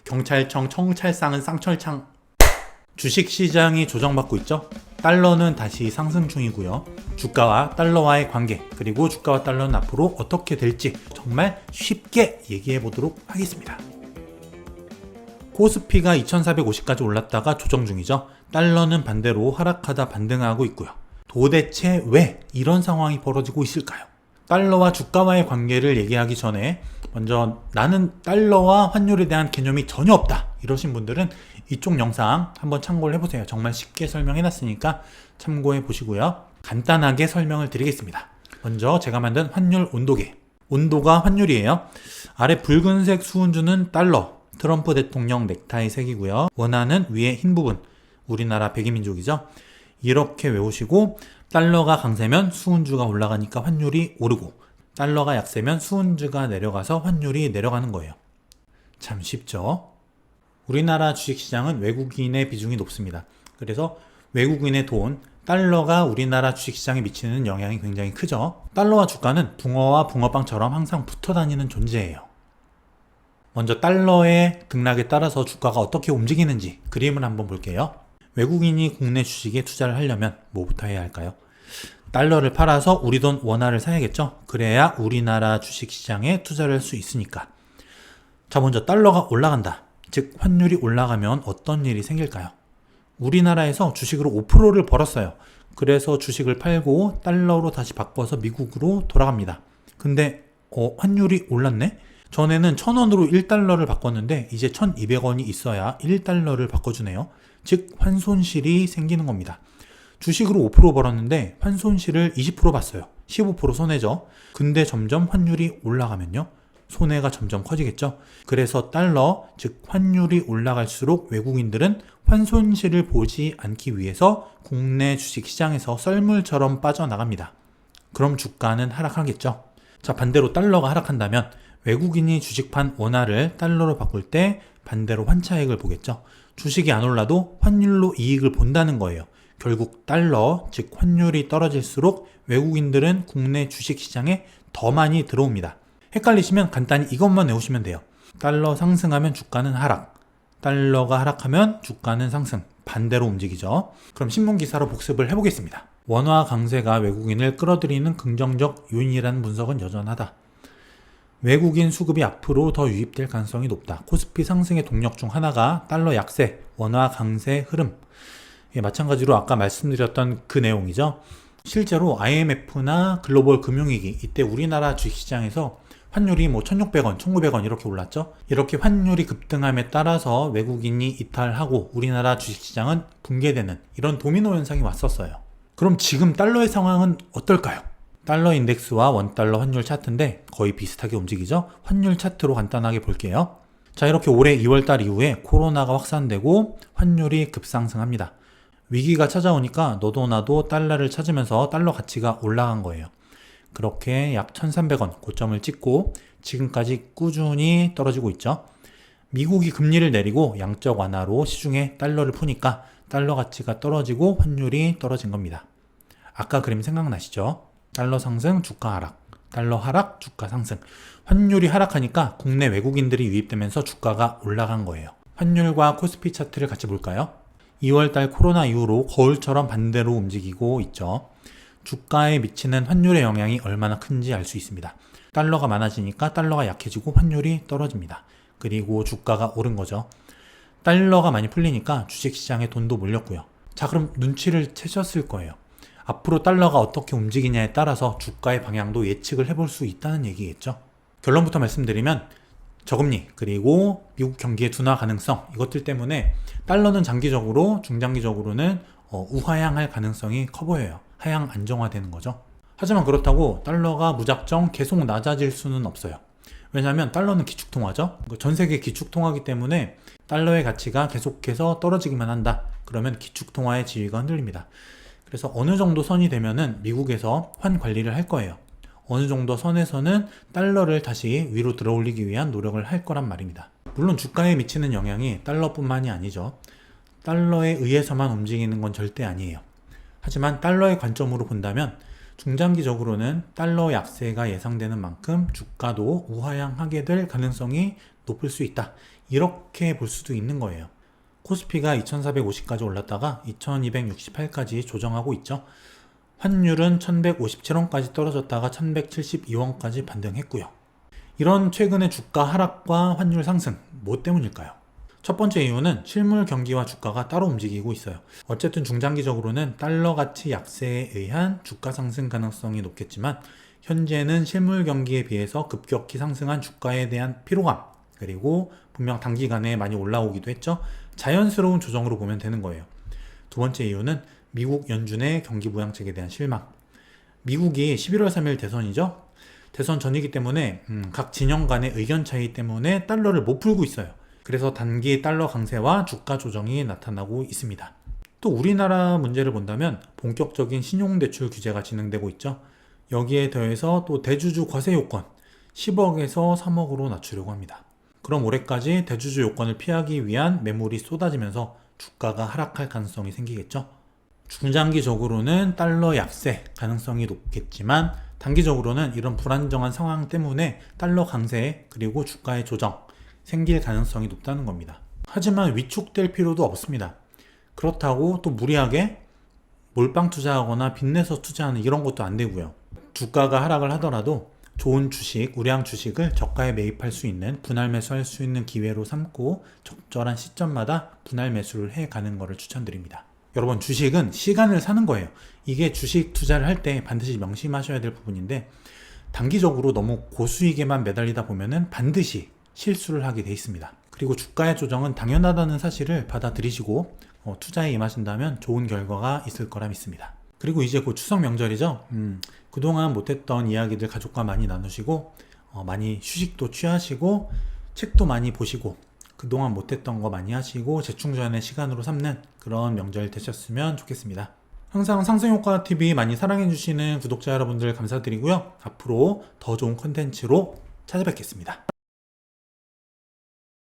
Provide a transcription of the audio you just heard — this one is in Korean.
경찰청 청찰상은 쌍철창. 주식시장이 조정받고 있죠. 달러는 다시 상승 중이고요. 주가와 달러와의 관계, 그리고 주가와 달러는 앞으로 어떻게 될지 정말 쉽게 얘기해 보도록 하겠습니다. 코스피가 2450까지 올랐다가 조정 중이죠. 달러는 반대로 하락하다 반등하고 있고요. 도대체 왜 이런 상황이 벌어지고 있을까요? 달러와 주가와의 관계를 얘기하기 전에 먼저 나는 달러와 환율에 대한 개념이 전혀 없다 이러신 분들은 이쪽 영상 한번 참고를 해보세요. 정말 쉽게 설명해 놨으니까 참고해 보시고요. 간단하게 설명을 드리겠습니다. 먼저 제가 만든 환율 온도계. 온도가 환율이에요. 아래 붉은색 수은주는 달러, 트럼프 대통령 넥타이 색이고요. 원화는 위에 흰 부분, 우리나라 백이민족이죠. 이렇게 외우시고 달러가 강세면 수은주가 올라가니까 환율이 오르고, 달러가 약세면 수은주가 내려가서 환율이 내려가는 거예요. 참 쉽죠? 우리나라 주식시장은 외국인의 비중이 높습니다. 그래서 외국인의 돈, 달러가 우리나라 주식시장에 미치는 영향이 굉장히 크죠. 달러와 주가는 붕어와 붕어빵처럼 항상 붙어 다니는 존재예요. 먼저 달러의 등락에 따라서 주가가 어떻게 움직이는지 그림을 한번 볼게요. 외국인이 국내 주식에 투자를 하려면 뭐부터 해야 할까요? 달러를 팔아서 우리 돈 원화를 사야겠죠? 그래야 우리나라 주식시장에 투자를 할 수 있으니까. 자, 먼저 달러가 올라간다. 즉 환율이 올라가면 어떤 일이 생길까요? 우리나라에서 주식으로 5%를 벌었어요. 그래서 주식을 팔고 달러로 다시 바꿔서 미국으로 돌아갑니다. 근데 환율이 올랐네? 전에는 1000원으로 1달러를 바꿨는데 이제 1200원이 있어야 1달러를 바꿔주네요. 즉 환손실이 생기는 겁니다. 주식으로 5% 벌었는데 환손실을 20% 봤어요. 15% 손해죠. 근데 점점 환율이 올라가면요, 손해가 점점 커지겠죠. 그래서 달러, 즉 환율이 올라갈수록 외국인들은 환손실을 보지 않기 위해서 국내 주식시장에서 썰물처럼 빠져나갑니다. 그럼 주가는 하락하겠죠. 자, 반대로 달러가 하락한다면 외국인이 주식판 원화를 달러로 바꿀 때 반대로 환차익을 보겠죠. 주식이 안 올라도 환율로 이익을 본다는 거예요. 결국 달러, 즉 환율이 떨어질수록 외국인들은 국내 주식시장에 더 많이 들어옵니다. 헷갈리시면 간단히 이것만 외우시면 돼요. 달러 상승하면 주가는 하락, 달러가 하락하면 주가는 상승, 반대로 움직이죠. 그럼 신문기사로 복습을 해보겠습니다. 원화 강세가 외국인을 끌어들이는 긍정적 요인이라는 분석은 여전하다. 외국인 수급이 앞으로 더 유입될 가능성이 높다. 코스피 상승의 동력 중 하나가 달러 약세, 원화 강세 흐름. 마찬가지로 아까 말씀드렸던 그 내용이죠. 실제로 IMF나 글로벌 금융위기, 이때 우리나라 주식시장에서 환율이 1600원, 1900원 이렇게 올랐죠. 이렇게 환율이 급등함에 따라서 외국인이 이탈하고 우리나라 주식시장은 붕괴되는 이런 도미노 현상이 왔었어요. 그럼 지금 달러의 상황은 어떨까요? 달러 인덱스와 원달러 환율 차트인데 거의 비슷하게 움직이죠. 환율 차트로 간단하게 볼게요. 자, 이렇게 올해 2월달 이후에 코로나가 확산되고 환율이 급상승합니다. 위기가 찾아오니까 너도 나도 달러를 찾으면서 달러 가치가 올라간 거예요. 그렇게 약 1300원 고점을 찍고 지금까지 꾸준히 떨어지고 있죠. 미국이 금리를 내리고 양적 완화로 시중에 달러를 푸니까 달러 가치가 떨어지고 환율이 떨어진 겁니다. 아까 그림 생각나시죠? 달러 상승, 주가 하락, 달러 하락, 주가 상승. 환율이 하락하니까 국내 외국인들이 유입되면서 주가가 올라간 거예요. 환율과 코스피 차트를 같이 볼까요? 2월달 코로나 이후로 거울처럼 반대로 움직이고 있죠. 주가에 미치는 환율의 영향이 얼마나 큰지 알 수 있습니다. 달러가 많아지니까 달러가 약해지고 환율이 떨어집니다. 그리고 주가가 오른 거죠. 달러가 많이 풀리니까 주식시장에 돈도 몰렸고요. 자, 그럼 눈치를 채셨을 거예요. 앞으로 달러가 어떻게 움직이냐에 따라서 주가의 방향도 예측을 해볼 수 있다는 얘기겠죠. 결론부터 말씀드리면 저금리, 그리고 미국 경기의 둔화 가능성, 이것들 때문에 달러는 장기적으로, 중장기적으로는 우하향할 가능성이 커 보여요. 하향 안정화되는 거죠. 하지만 그렇다고 달러가 무작정 계속 낮아질 수는 없어요. 왜냐하면 달러는 기축통화죠. 전 세계 기축통화이기 때문에 달러의 가치가 계속해서 떨어지기만 한다. 그러면 기축통화의 지위가 흔들립니다. 그래서 어느 정도 선이 되면은 미국에서 환 관리를 할 거예요. 어느 정도 선에서는 달러를 다시 위로 들어올리기 위한 노력을 할 거란 말입니다. 물론 주가에 미치는 영향이 달러뿐만이 아니죠. 달러에 의해서만 움직이는 건 절대 아니에요. 하지만 달러의 관점으로 본다면 중장기적으로는 달러 약세가 예상되는 만큼 주가도 우하향하게 될 가능성이 높을 수 있다. 이렇게 볼 수도 있는 거예요. 코스피가 2450까지 올랐다가 2268까지 조정하고 있죠. 환율은 1157원까지 떨어졌다가 1172원까지 반등했고요. 이런 최근의 주가 하락과 환율 상승, 뭐 때문일까요? 첫 번째 이유는 실물 경기와 주가가 따로 움직이고 있어요. 어쨌든 중장기적으로는 달러 가치 약세에 의한 주가 상승 가능성이 높겠지만 현재는 실물 경기에 비해서 급격히 상승한 주가에 대한 피로감, 그리고 분명 단기간에 많이 올라오기도 했죠. 자연스러운 조정으로 보면 되는 거예요. 두 번째 이유는 미국 연준의 경기 부양책에 대한 실망. 미국이 11월 3일 대선이죠. 대선 전이기 때문에 각 진영 간의 의견 차이 때문에 달러를 못 풀고 있어요. 그래서 단기 달러 강세와 주가 조정이 나타나고 있습니다. 또 우리나라 문제를 본다면 본격적인 신용대출 규제가 진행되고 있죠. 여기에 더해서 또 대주주 과세 요건 10억에서 3억으로 낮추려고 합니다. 그럼 올해까지 대주주 요건을 피하기 위한 매물이 쏟아지면서 주가가 하락할 가능성이 생기겠죠. 중장기적으로는 달러 약세 가능성이 높겠지만 단기적으로는 이런 불안정한 상황 때문에 달러 강세 그리고 주가의 조정 생길 가능성이 높다는 겁니다. 하지만 위축될 필요도 없습니다. 그렇다고 또 무리하게 몰빵 투자하거나 빚내서 투자하는 이런 것도 안 되고요. 주가가 하락을 하더라도 좋은 주식, 우량 주식을 저가에 매입할 수 있는, 분할 매수할 수 있는 기회로 삼고 적절한 시점마다 분할 매수를 해가는 것을 추천드립니다. 여러분, 주식은 시간을 사는 거예요. 이게 주식 투자를 할 때 반드시 명심하셔야 될 부분인데 단기적으로 너무 고수익에만 매달리다 보면은 반드시 실수를 하게 돼 있습니다. 그리고 주가의 조정은 당연하다는 사실을 받아들이시고 투자에 임하신다면 좋은 결과가 있을 거라 믿습니다. 그리고 이제 곧 추석 명절이죠. 그동안 못했던 이야기들 가족과 많이 나누시고 많이 휴식도 취하시고 책도 많이 보시고 그동안 못했던 거 많이 하시고 재충전의 시간으로 삼는 그런 명절 되셨으면 좋겠습니다. 항상 상승효과TV 많이 사랑해주시는 구독자 여러분들 감사드리고요. 앞으로 더 좋은 컨텐츠로 찾아뵙겠습니다.